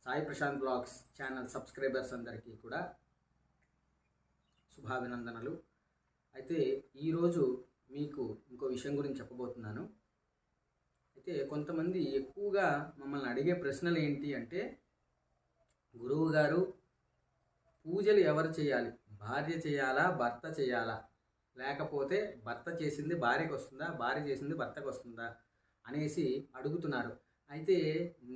Sai Prashanth blogs channel subscribers అందరికీ కూడా శుభాభినందనలు. అయితే ఈరోజు మీకు ఇంకో విషయం గురించి చెప్పబోతున్నాను. అయితే కొంతమంది ఎక్కువగా మమ్మల్ని అడిగే ప్రశ్నలు ఏంటి అంటే, గురువు గారు పూజలు ఎవరు చేయాలి? భార్య చేయాలా, భర్త చేయాలా? లేకపోతే భర్త చేసింది భార్యకు వస్తుందా, భార్య చేసింది భర్తకు వస్తుందా అనేసి అడుగుతున్నారు. అయితే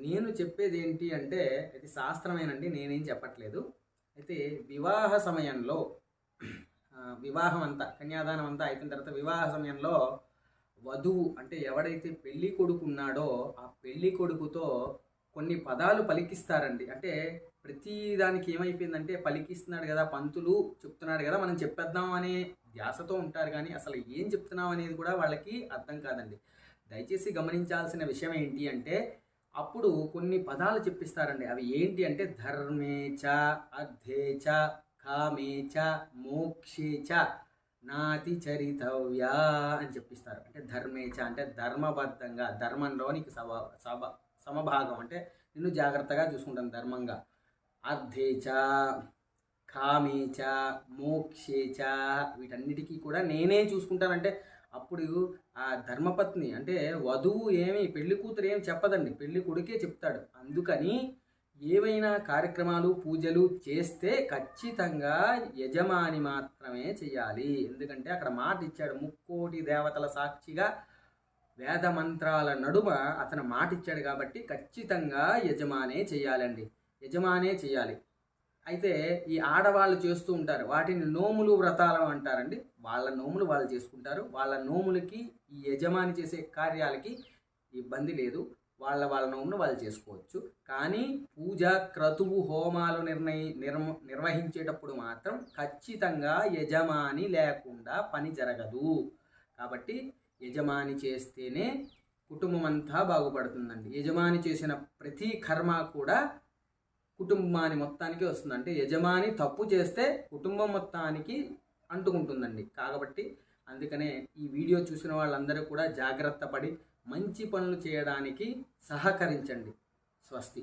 నేను చెప్పేది ఏంటి అంటే, ఇది శాస్త్రమేనండి, నేనేం చెప్పట్లేదు. అయితే వివాహ సమయంలో వివాహం అంతా, కన్యాదానం అంతా అయిపోయిన తర్వాత వివాహ సమయంలో వధువు అంటే ఎవడైతే పెళ్లి కొడుకు ఉన్నాడో ఆ పెళ్లి కొడుకుతో కొన్ని పదాలు పలికిస్తారండి. అంటే ప్రతి దానికి ఏమైపోయిందంటే, పలికిస్తున్నాడు కదా, పంతులు చెప్తున్నాడు కదా, మనం చెప్పేద్దాం అనే ధ్యాసతో ఉంటారు. కానీ అసలు ఏం చెప్తున్నాం అనేది కూడా వాళ్ళకి అర్థం కాదండి. దయచేసి గమనించాల్సిన విషయం ఏంటి అంటే, అప్పుడు కొన్ని పదాలు చెప్పిస్తారండి. అవి ఏంటి అంటే, ధర్మేచ, అర్థేచ, కామేచ, మోక్షేచ, నాతి చరితవ్య అని చెప్పిస్తారు. అంటే ధర్మేచ అంటే ధర్మబద్ధంగా, ధర్మంలో నీకు సమభాగం అంటే నిన్ను జాగ్రత్తగా చూసుకుంటాను ధర్మంగా. అర్థేచ, కామేచ, మోక్షేచ, వీటన్నిటికీ కూడా నేనే చూసుకుంటానంటే అప్పుడు ఆ ధర్మపత్ని అంటే వధువు ఏమి, పెళ్లి కూతురు ఏమి చెప్పదండి, పెళ్లి కొడుకే చెప్తాడు. అందుకని ఏవైనా కార్యక్రమాలు పూజలు చేస్తే ఖచ్చితంగా యజమాని మాత్రమే చేయాలి. ఎందుకంటే అక్కడ మాట ఇచ్చాడు, ముక్కోటి దేవతల సాక్షిగా వేద మంత్రాల నడుమ అతను మాట ఇచ్చాడు కాబట్టి ఖచ్చితంగా యజమానే చేయాలండి, యజమానే చేయాలి. అయితే ఈ ఆడవాళ్ళు చేస్తూ ఉంటారు, వాటిని నోములు వ్రతాలు అంటారండి. వాళ్ళ నోములు వాళ్ళు చేసుకుంటారు. వాళ్ళ నోములకి ఈ యజమాని చేసే కార్యాలకి ఇబ్బంది లేదు, వాళ్ళ నోమును వాళ్ళు చేసుకోవచ్చు. కానీ పూజ, క్రతువు, హోమాలు నిర్వహించేటప్పుడు మాత్రం ఖచ్చితంగా యజమాని లేకుండా పని జరగదు. కాబట్టి యజమాని చేస్తేనే కుటుంబం అంతా బాగుపడుతుందండి. యజమాని చేసిన ప్రతి కర్మ కూడా కుటుంబాన్ని మొత్తానికి వస్తుంది. అంటే యజమాని తప్పు చేస్తే కుటుంబం మొత్తానికి అంటుకుంటుందండి. కాబట్టి అందుకనే ఈ వీడియో చూసిన వాళ్ళందరూ కూడా జాగ్రత్త పడి మంచి పనులు చేయడానికి సహకరించండి. స్వస్తి.